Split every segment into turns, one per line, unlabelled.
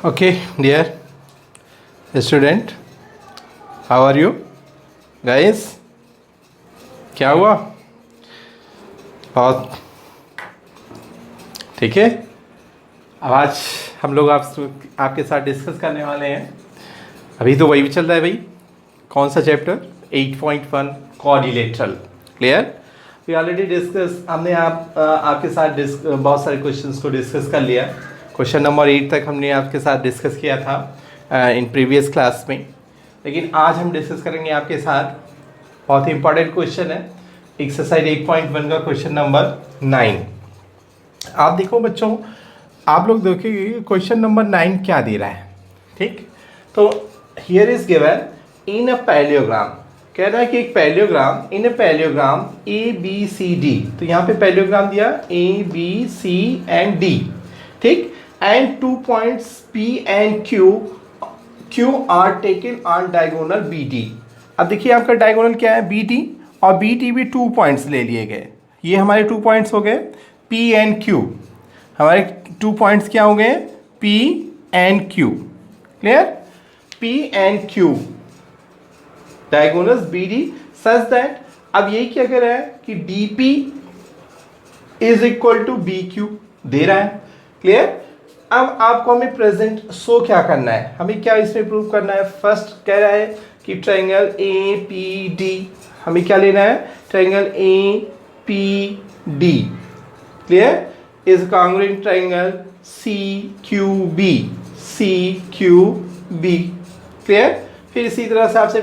Okay, dear student, how are you guys? क्या हुआ? बहुत ठीक है। अब आज हम लोग आपके साथ डिस्कस करने वाले हैं। अभी तो वही चल रहा है भाई। कौन सा चैप्टर? 8.1 कोऑर्डिनेटरल। क्लियर? वी ऑलरेडी डिस्कस, हमने आपके साथ बहुत सारे क्वेश्चंस को डिस्कस कर लिया। क्वेश्चन नंबर 8 तक हमने आपके साथ डिस्कस किया था इन प्रीवियस क्लास में। लेकिन आज हम डिस्कस करेंगे आपके साथ बहुत ही इंपॉर्टेंट क्वेश्चन है, एक्सरसाइज 8.1 का क्वेश्चन नंबर 9। आप देखो बच्चों, आप लोग देखिए क्वेश्चन नंबर 9 क्या दे रहा है। ठीक, तो हियर इज गिवन इन अ पैलियोग्राम। कह रहा है कि एक पैलियोग्राम, इन अ parallelogram A B C D. तो यहाँ पे पैलियोग्राम दिया A B C and D. ठीक, and 2 points P and Q are taken on diagonal BD। अब देखिए आपका डायगोनल क्या है? BD, और BD भी 2 पॉइंट्स ले लिए गए। ये हमारे 2 पॉइंट्स हो गए P and Q। हमारे 2 पॉइंट्स क्या हो गए? P and Q। Clear? P and Q diagonals BD such that, अब ये क्या कर रहा है कि DP is equal to BQ दे रहा है। क्लियर? अब आपको हमें प्रेजेंट शो क्या करना है, हमें क्या इसमें प्रूव करना है। फर्स्ट कह रहा है कि ट्रायंगल ए पी डी, हमें क्या लेना है? Triangle A P D clear is congruent triangle C Q B, C Q B. Clear? फिर इसी तरह से आपसे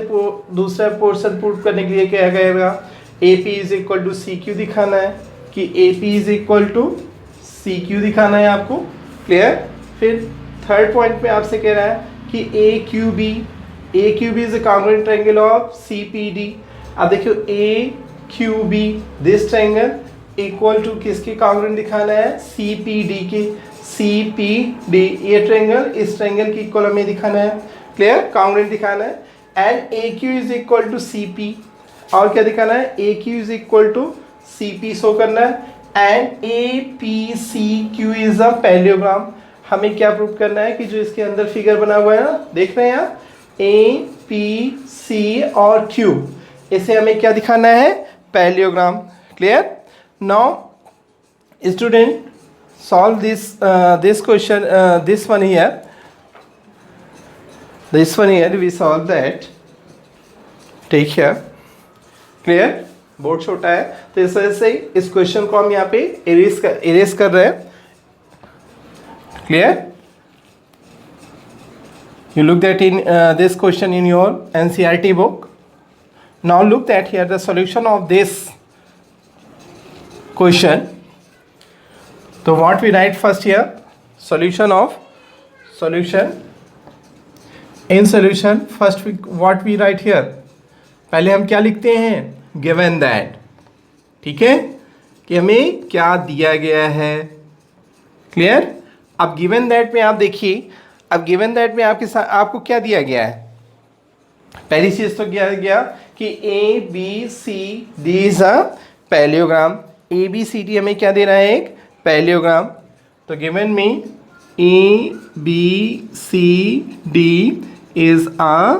दूसरा पोर्शन प्रूव करने के लिए क्या कहेगा? A P is equal to C Q दिखाना है, कि A P is equal to C Q दिखाना है आपको। क्लियर? फिर थर्ड पॉइंट पे आपसे कह रहा है कि A Q B is a congruent triangle of C P D. अब देखियो A Q B this triangle equal to किसके कांग्रुएंट दिखाना है? सी पी डी के। सी पी डी ये ट्रायंगल इस ट्रायंगल की इक्वल हमें दिखाना है। क्लियर? कांग्रुएंट दिखाना है। And A Q is equal to C P, और क्या दिखाना है? A Q is equal to C P show करना है। And A P C Q is a parallelogram. हमें क्या प्रूव करना है कि जो इसके अंदर फिगर बना हुआ है ना, देख रहे हैं आप, ए पी सी और क्यू, इसे हमें क्या दिखाना है? Parallelogram. Clear? Now student solve this question, this one here we solve that. Take here. Clear? Board छोटा है तो इस वजह से इस क्वेश्चन को हम यहाँ पे इरेज कर रहे हैं। Clear? You look that in this question in your NCERT book. Now look that here the solution of this question. तो what we write first here? Solution in solution first what we write here? पहले हम क्या लिखते हैं? Given that. ठीक है, कि हमें क्या दिया गया है। क्लियर? अब गिवन दैट में आप देखिए, अब गिवन दैट में आपके साथ आपको क्या दिया गया है? पहली चीज तो दिया गया कि A B C D is a parallelogram. A B C D हमें क्या दे रहा है? एक पैलियोग्राम। तो गिवन में A B C D is a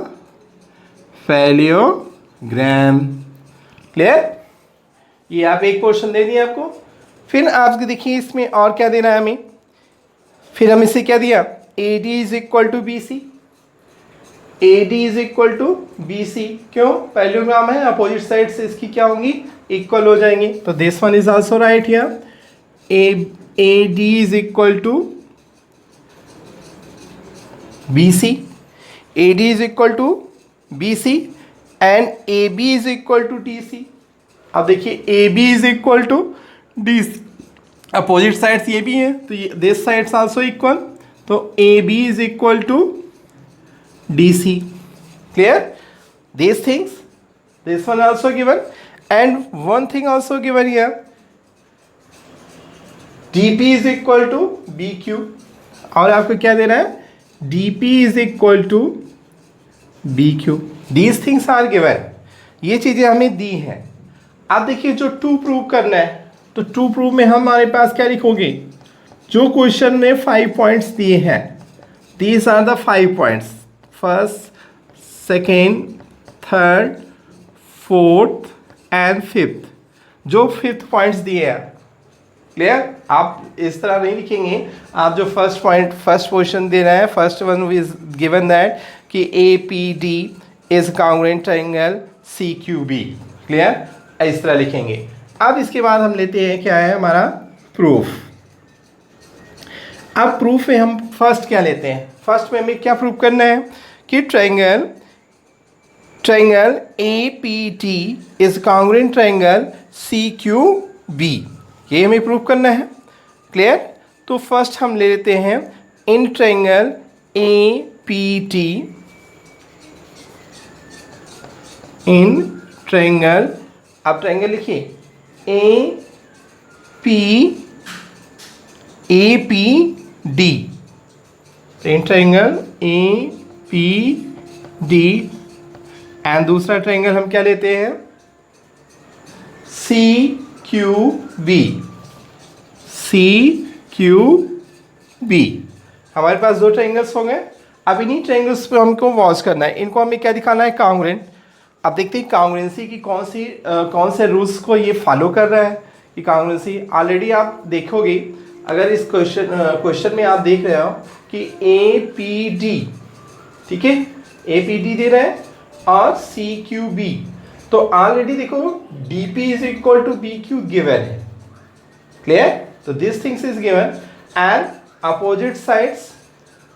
parallelogram. Clear? ये आप एक पोर्शन दे दिए आपको। फिर आप देखिए इसमें और क्या देना है हमें। फिर हम इसे क्या दिया? A D is equal to B C. A D is equal to B C. क्यों? पैलियोग्राम है, अपोजिट साइड से इसकी क्या होंगी? इक्वल हो जाएंगी। तो this one is also right here. A D is equal to B C. A D is equal to B C and A B is equal to D C. अब देखिए A B is equal to D C, opposite sides ये भी हैं तो ये this sides also equal. तो A B is equal to D C. Clear? This things, this one also given and one thing also given here, D P is equal to B Q. और आपको क्या देना है? D P is equal to B Q. These things are given. ये चीज़ें हमें दी हैं। अब देखिए जो टू प्रूव करना है, तो टू प्रूव में हमारे पास क्या लिखोगे? जो क्वेश्चन में 5 पॉइंट्स दिए हैं These are the 5 points. First, second, third, fourth and fifth, जो फिफ्थ पॉइंट्स दिए हैं, क्लियर। आप इस तरह नहीं लिखेंगे, आप जो फर्स्ट पॉइंट फर्स्ट क्वेश्चन दे रहे हैं, first one is given that कि A P D is congruent triangle C Q B, clear, इस तरह लिखेंगे। अब इसके बाद हम लेते हैं क्या है हमारा प्रूफ। अब प्रूफ में हम फर्स्ट क्या लेते हैं, फर्स्ट में हमें क्या प्रूफ करना है कि triangle A P T is congruent triangle C Q B, ये हमें प्रूफ करना है, क्लियर। तो फर्स्ट हम ले लेते हैं in triangle A P T, in triangle, आप ट्रायंगल लिखिए A P D, in triangle A P D, and दूसरा ट्रायंगल हम क्या लेते हैं C Q B, C Q B. हमारे पास दो ट्रायंगल्स हो गए। अब इन्हीं ट्रायंगल्स पे हमको वॉच करना है, इनको हमें क्या दिखाना है कांग्रुएंट। अब देखते हैं कांग्रुएंसी की कौन से रूल्स को ये फॉलो कर रहा है कि कांग्रुएंसी। ऑलरेडी आप देखोगे अगर इस क्वेश्चन में आप देख रहे हो कि ए पी डी, ठीक है, ए पी डी दे रहे हैं और सी क्यू बी, तो ऑलरेडी देखो D P is equal to B Q given है, क्लियर। तो this things is given and opposite sides,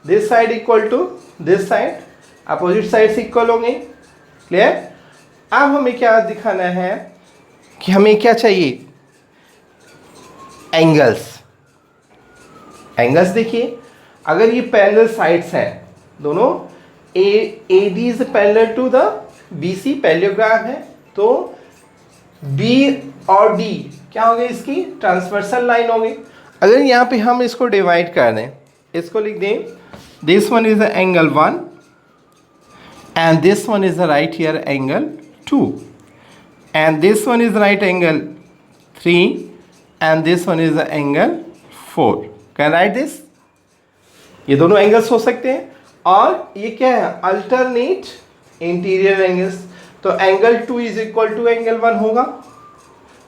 this side equal to this side, opposite sides equal होंगे, clear. अब हमें क्या दिखाना है कि हमें क्या चाहिए एंगल्स। एंगल्स देखिए, अगर ये पैरेलल साइड्स हैं दोनों, A D is parallel to the B C, parallelogram है, तो बी और डी क्या हो गए, इसकी ट्रांसवर्सल लाइन होगी। अगर यहाँ पे हम इसको डिवाइड कर दें, इसको लिख दें this one is angle 1 and this one is the right here angle 2 and this one is right angle 3 and this one is the angle 4. Can I write this? ये दोनों एंगल्स हो सकते हैं और ये क्या है अल्टरनेट इंटीरियर एंगल्स। तो angle 2 is equal to angle 1 होगा।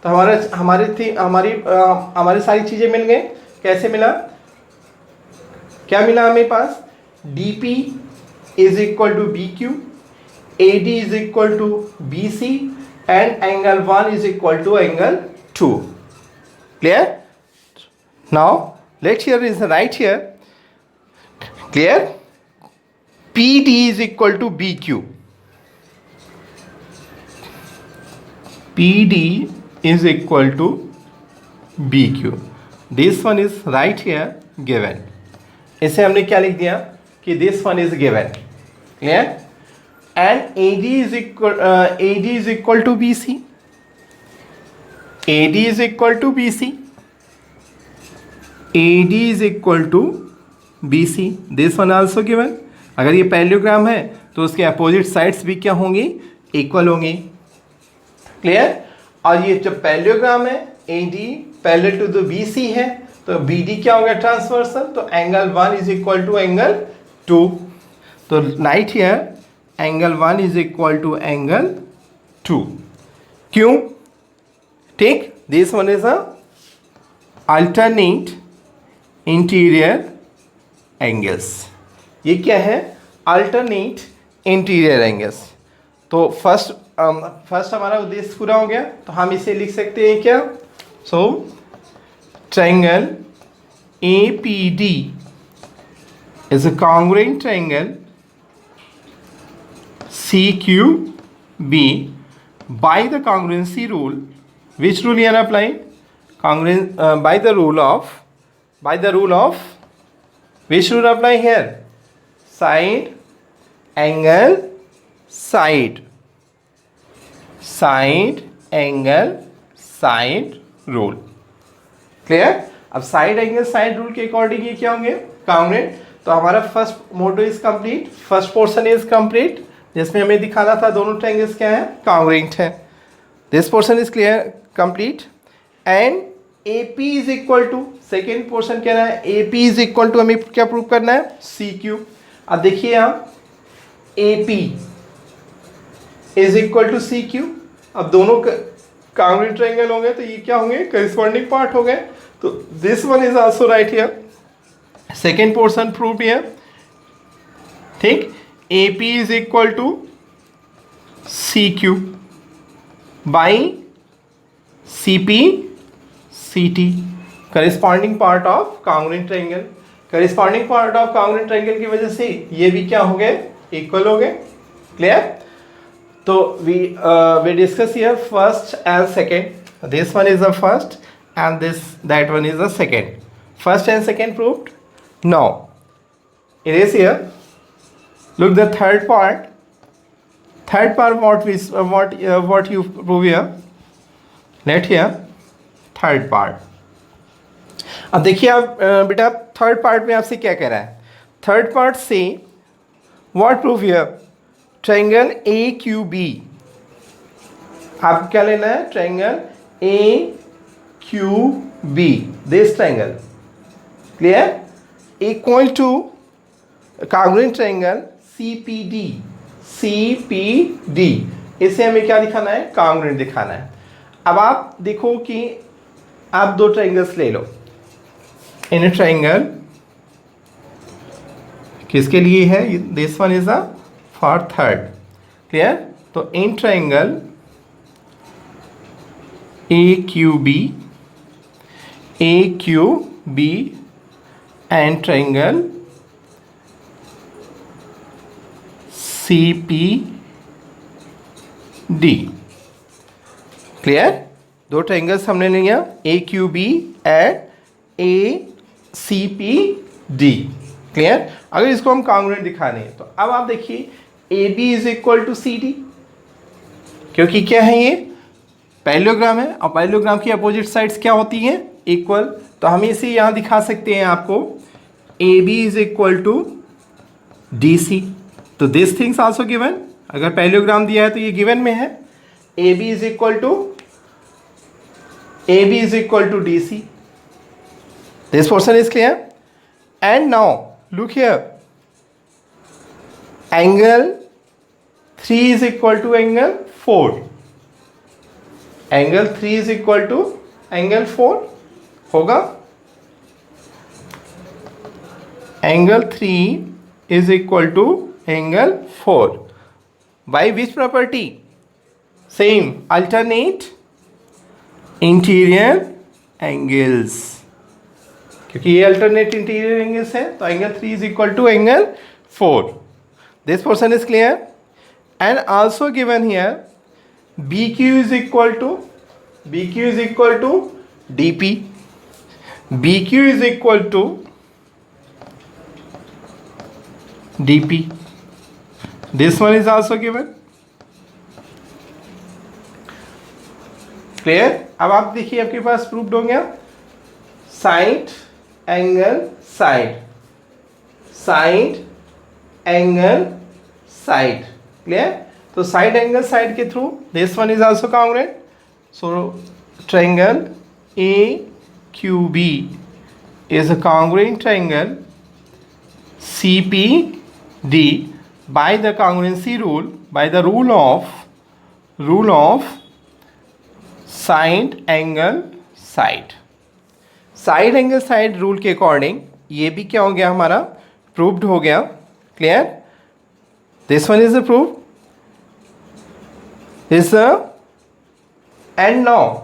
तो हमारी सारी चीज़ें मिल गए। कैसे मिला, क्या मिला हमें पास, D P is equal to BQ, AD is equal to BC and angle 1 is equal to angle 2. Clear? Now let's here is right here. Clear? PD is equal to BQ. PD is equal to BQ. This one is right here given. इसे हमने क्या लिख दिया कि this one is given, clear, and AD is equal to BC, AD is equal to BC, AD is equal to BC, this one also given। अगर ये parallelogram है तो उसके अपोजिट साइड्स भी क्या होंगी, इक्वल होंगी, क्लियर। और ये जब पैरेललोग्राम है AD parallel to the BC है तो BD क्या होगा, ट्रांसवर्सल, तो angle 1 is equal to angle 2। तो right here angle 1 is equal to angle 2। क्यों, ठीक, this one is a alternate interior angles. ये क्या है, अल्टरनेट इंटीरियर एंगल्स। तो फर्स्ट हमारा उद्देश्य पूरा हो गया। तो हम इसे लिख सकते हैं क्या, सो triangle APD is a congruent triangle CQB by the congruency rule. Which rule you are applying? By the rule of which rule apply here? Side angle side angle side rule. Clear. अब side angle side rule के according ये क्या होंगे, congruent. तो हमारा first motto is complete, first portion is complete, जिसमें हमें दिखाना था दोनों ट्रायंगल्स क्या है, कांग्रुएंट है। This portion is clear complete and A P is equal to, second portion कह रहा है A P is equal to, हमें क्या प्रूव करना है, सी क्यू। अब देखिए आप, A P is equal to C Q, अब दोनों कांग्रुएंट ट्रायंगल हो गए तो ये क्या होंगे, करिस्पॉन्डिंग पार्ट हो गए। तो this one is also right here, second portion proved here, ठीक। A P is equal to C Q by C P C T, corresponding part of congruent triangle. Corresponding part of congruent triangle की वजह से ये भी क्या हो गए, equal हो गए। क्लियर। तो we discuss here first and second. This one is the first and that one is the second. First and second proved. Now it is here. Look the third part. Third part what you prove here. Let here third part. अब देखिए आप बेटा third part में आपसे क्या कह रहा है, थर्ड पार्ट से what prove here, triangle A Q B. आपको क्या लेना है, triangle A Q B, this triangle. Clear. Equal to congruent triangle C P D, C P D, इसे हमें क्या दिखाना है, कांग्रुएंट दिखाना है। अब आप देखो कि आप दो ट्रायंगल्स ले लो, इन ट्रायंगल किसके लिए है, this one is a for third. Clear. तो in triangle A Q B and triangle C P D. Clear. दो ट्रायंगल्स हमने लिया, A Q B and A C P D. Clear. अगर इसको हम कांग्रुएंट दिखाने हैं तो अब आप देखिए A B is equal to C D, क्योंकि क्या है ये पैरेललोग्राम है और पैरेललोग्राम की अपोजिट साइड्स क्या होती हैं, इक्वल। तो हम इसे यहाँ दिखा सकते हैं आपको, A B is equal to D C. तो दिस थिंग्स आल्सो गिवन, अगर पैरेललोग्राम दिया है तो ये गिवन में है, A B is equal to D C. This portion is clear. And now look here, angle 3 is equal to angle 4, angle 3 is equal to angle 4 होगा, angle 3 is equal to angle 4 by which property, same, alternate interior angles, क्योंकि ये alternate interior angles है तो angle 3 is equal to angle 4। This portion is clear. And also given here B Q is equal to D P, B Q is equal to D P. This one is also given. Clear. अब आप देखिए आपके पास proved हो गया, side angle side, side angle side. Clear. तो side angle side के through this one is also congruent. So triangle A Q B is a congruent triangle C P D by the congruency rule, by the rule of side angle side, side angle side rule के according ये भी क्या हो गया, हमारा proved हो गया। Clear. This one is the prove, is the end now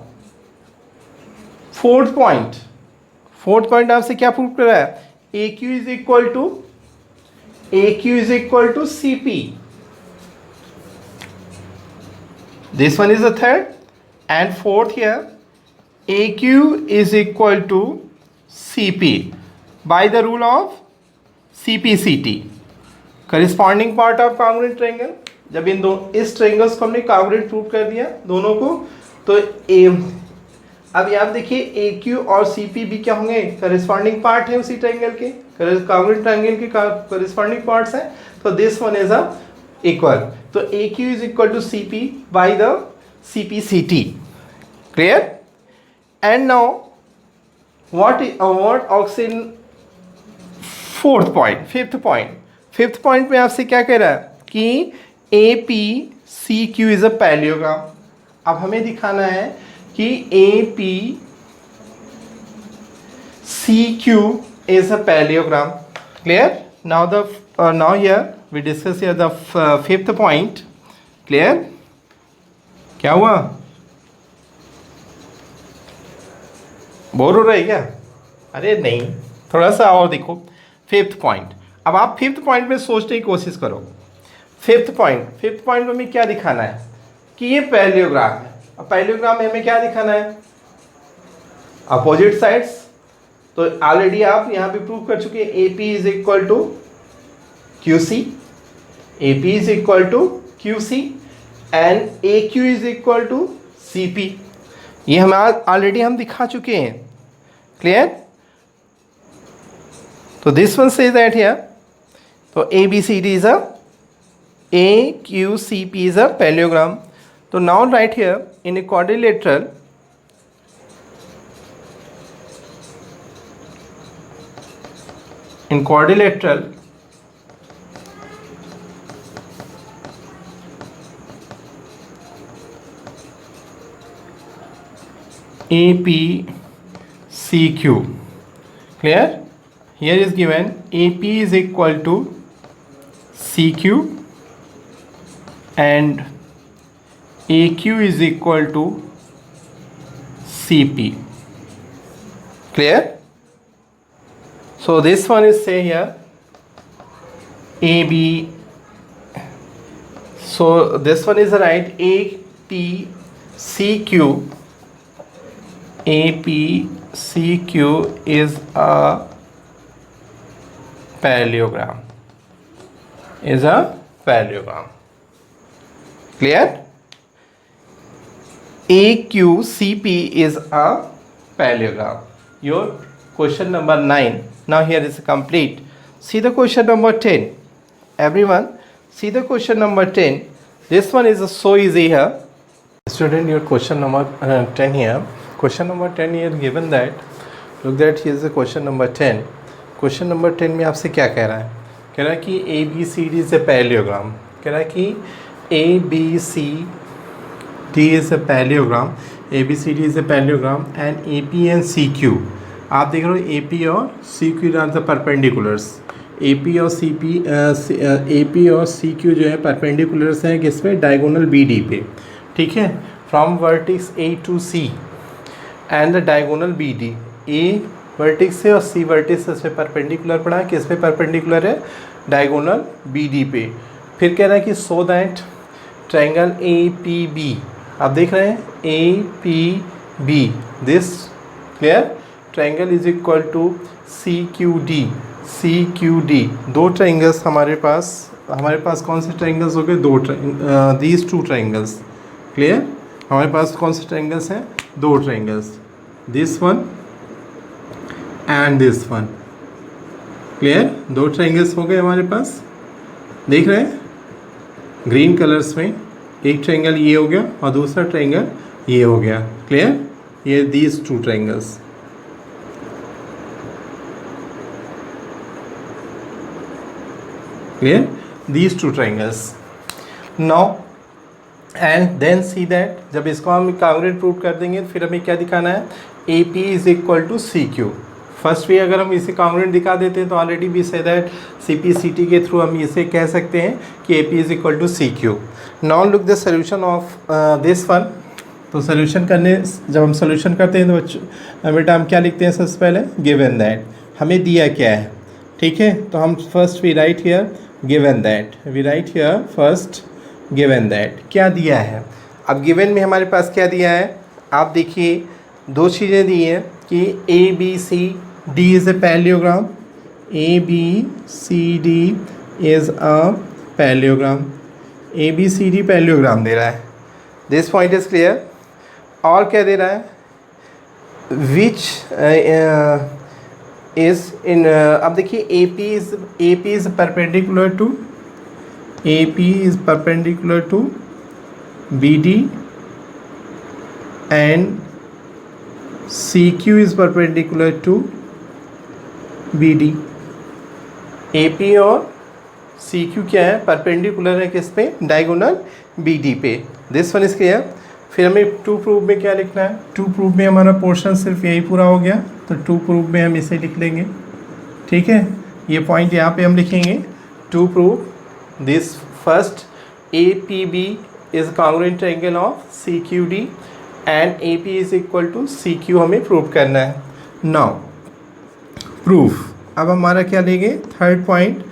fourth point आपसे क्या प्रूव कर रहा है, A Q is equal to C P. This one is the third and fourth here, AQ is equal to CP by the rule of CPCT, corresponding part of congruent triangle। जब इन दो इस triangles को हमने congruent prove कर दिया दोनों को, तो अब आप देखिए AQ और CP भी क्या होंगे, corresponding part है उसी ट्रायंगल के, congruent ट्रायंगल के corresponding parts हैं। तो this one is a equal, तो AQ is equal to CP by the CPCT। Clear? And now what occurs in fifth point में आपसे क्या कह रहा है कि A P C Q is a parallelogram. अब हमें दिखाना है कि A P C Q is a parallelogram. Clear? Now here we discuss here the fifth point. Clear? क्या हुआ? बोर हो रहा है क्या? अरे नहीं, थोड़ा सा और देखो फिफ्थ पॉइंट। अब आप फिफ्थ पॉइंट में सोचने की कोशिश करो। फिफ्थ पॉइंट में हमें क्या दिखाना है कि ये पैलियोग्राम है। अब पैलियोग्राम में हमें क्या दिखाना है? Opposite sides. तो ऑलरेडी आप यहाँ पे प्रूव कर चुके हैं A P is equal to Q C, A P is equal to Q C and A Q is equal to C P. ये हम ऑलरेडी हम दिखा चुके हैं। क्लियर? तो this one says that here, तो A B C D is a A Q C P is a parallelogram. तो now right here in a quadrilateral, in quadrilateral APCQ. Clear? Here is given AP is equal to CQ and AQ is equal to CP. Clear? So this one is say here AB. So this one is right, APCQ. APCQ is a parallelogram. Clear? AQCP is a parallelogram. Your question number 9. Now here is complete. See the question number 10. Everyone, see the question number 10. This one is so easy here. Student, your question number 10 here. Question number 10 here given that. Look that here is the question number 10. Question number 10 में आपसे क्या कह रहा है? कह रहा है कि A B C D is a parallelogram. कह रहा है कि A B C D is a parallelogram, A B C D is a parallelogram and A P and C Q. आप देख रहे हो ए पी और C Q are the perpendiculars. A P और सी पी ए पी और C Q जो है perpendiculars हैं किसमें? डायगोनल बी डी पे। ठीक है? From vertex A to C and the diagonal B D. A vertex से और सी वर्टिक्स से परपेंडिकुलर पड़ा है, किस पे परपेंडिकुलर है? डायगोनल बी डी पे। फिर कह रहा है कि so that triangle A P B, आप देख रहे हैं A P B, this clear triangle is equal to C Q D. दो ट्रायंगल्स हमारे पास कौन से ट्रायंगल्स हो गए? दो दीज टू ट्रायंगल्स। क्लियर? हमारे पास कौन से ट्रायंगल्स हैं? दो triangles, this one and this one. Clear? दो ट्रायंगल्स हो गए हमारे पास, देख रहे हैं ग्रीन कलर्स में। एक ट्रायंगल ये हो गया और दूसरा ट्रायंगल ये हो गया। क्लियर? ये these two triangles. Clear? These two triangles. Now and then see that, जब इसको हम कांग्रुएंट प्रूव कर देंगे फिर हमें क्या दिखाना है? A P is equal to C Q. First भी अगर हम इसे कांग्रुएंट दिखा देते हैं तो ऑलरेडी भी say that C P C T के थ्रू हम इसे कह सकते हैं कि A P is equal to C Q. Now look the solution of this one. तो सोल्यूशन करने, जब हम सोल्यूशन करते हैं तो बेटा हम क्या लिखते हैं? सबसे पहले गिवन दैट, हमें दिया क्या है। ठीक है? तो हम first we write here given that, we write here first given that. क्या दिया है? अब गिवन में हमारे पास क्या दिया है? आप देखिए दो चीज़ें दी हैं कि A B C D is a parallelogram, A B C D is a parallelogram, A B C D parallelogram दे रहा है। This point is clear. और क्या दे रहा है? विच इज़ इन, अब देखिए A P is perpendicular to, AP is perpendicular to BD and CQ is perpendicular to BD. AP और CQ क्या है, परपेंडिकुलर है किस पे, डायगोनल BD पे. This one is clear. फिर हमें टू प्रूफ में क्या लिखना है, टू प्रूफ में हमारा पोर्शन सिर्फ यही पूरा हो गया, तो टू प्रूफ में हम इसे लिख लेंगे. ठीक है, ये पॉइंट यहाँ पे हम लिखेंगे. To proof this first APB is congruent triangle of CQD and AP is equal to CQ हमें प्रूव करना है. नाउ प्रूफ, अब हमारा क्या लेंगे, third point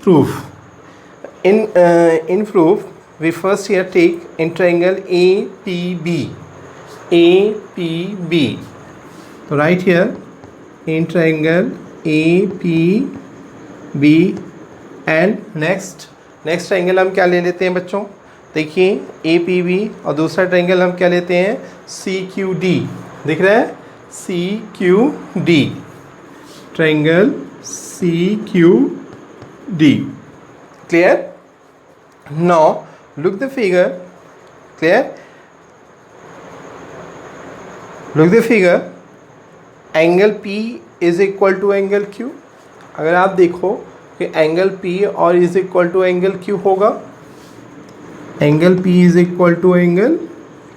proof. In proof we first here take in triangle APB. APB. So right here in triangle APB and next triangle हम क्या ले लेते हैं बच्चों, देखिए APB और दूसरा ट्रायंगल हम क्या लेते हैं, CQD. दिख रहा है, CQD, triangle CQD. Clear? Now look the figure. Clear? Look the figure. Angle P is equal to angle Q. अगर आप देखो कि एंगल P और is equal to angle Q होगा, angle P is equal to angle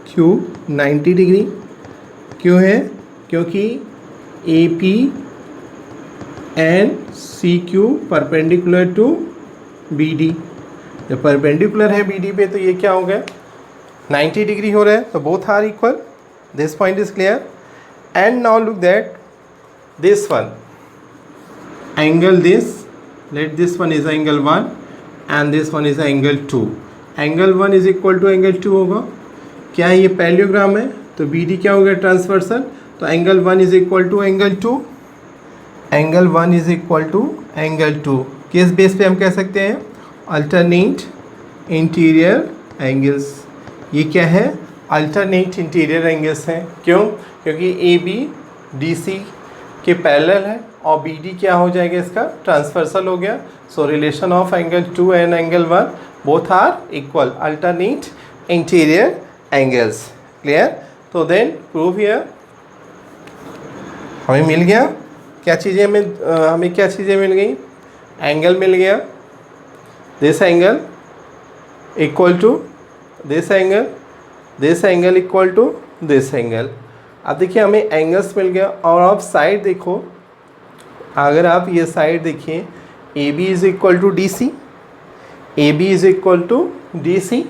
Q 90 degree. क्यों है, क्योंकि AP and CQ perpendicular to BD. जब परपेंडिकुलर है BD पे तो ये क्या हो गया, 90 डिग्री हो रहा है, तो both are equal. This point is clear. And now look that this one angle, this let this one is angle 1 and this one is angle 2. Angle 1 is equal to angle 2 होगा. क्या है, ये parallelogram है, तो BD क्या हो गया, transversal. तो angle 1 is equal to angle 2. Angle 1 is equal to angle 2. किस बेस पे हम कह सकते हैं, अल्टरनेट इंटीरियर एंगल्स. ये क्या है, अल्टरनेट इंटीरियर एंगल्स हैं. क्यों, क्योंकि AB DC के पैरेलल है और BD क्या हो जाएगा, इसका ट्रांसवर्सल हो गया. So relation of angle 2 and angle 1 both are equal, alternate interior angles. Clear. तो देन प्रूव हियर हमें मिल गया क्या चीज़ें, हमें क्या चीज़ें मिल गई, एंगल मिल गया, this angle equal to this angle, this angle equal to this angle. अब देखिए हमें एंगल्स मिल गया. और आप साइड देखो, अगर आप ये साइड देखिए, AB is equal to DC, AB is equal to DC,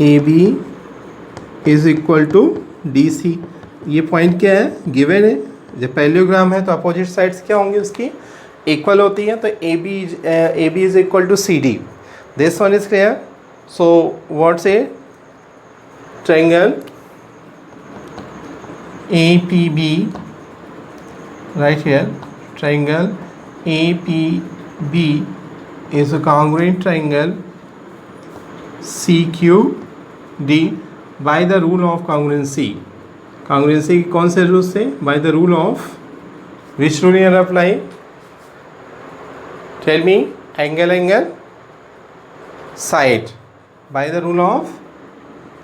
AB is equal to DC. ये पॉइंट क्या है, गिवन है. जब पैरेललोग्राम है तो अपोजिट साइड्स क्या होंगी, उसकी इक्वल होती है. तो AB is equal to CD. This one is clear. So what say triangle APB right here, triangle APB is a congruent triangle CQD by the rule of congruency. congruency कौन से rule से, by the rule of which rule you apply, tell me, angle side, by the rule of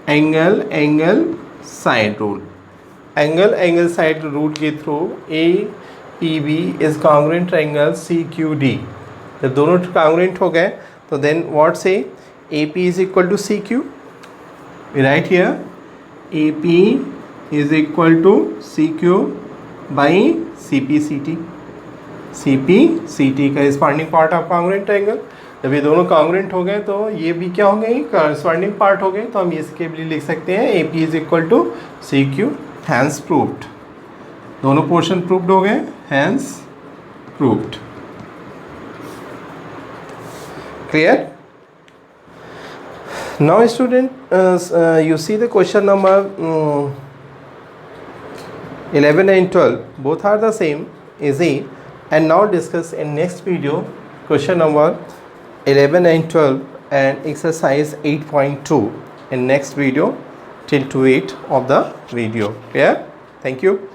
angle side rule. angle side rule के through APB is congruent triangle CQD. जब दोनों congruent हो गए तो then what say, AP is equal to CQ. We write here AP is equal to CQ by CPCT. CPCT corresponding part of congruent triangle. जब ये दोनों congruent हो गए तो ये भी क्या हो गए, corresponding part हो गए. तो हम इसके लिए लिख सकते हैं AP is equal to CQ. Hence proved. दोनों पोर्शन प्रूव्ड हो गए, hence proved. Clear? Now student, you see the question number 11 and 12 both are the same, easy. And now discuss in next video question number 11 and 12 and exercise 8.2 in next video till to 8 of the video. Yeah, thank you.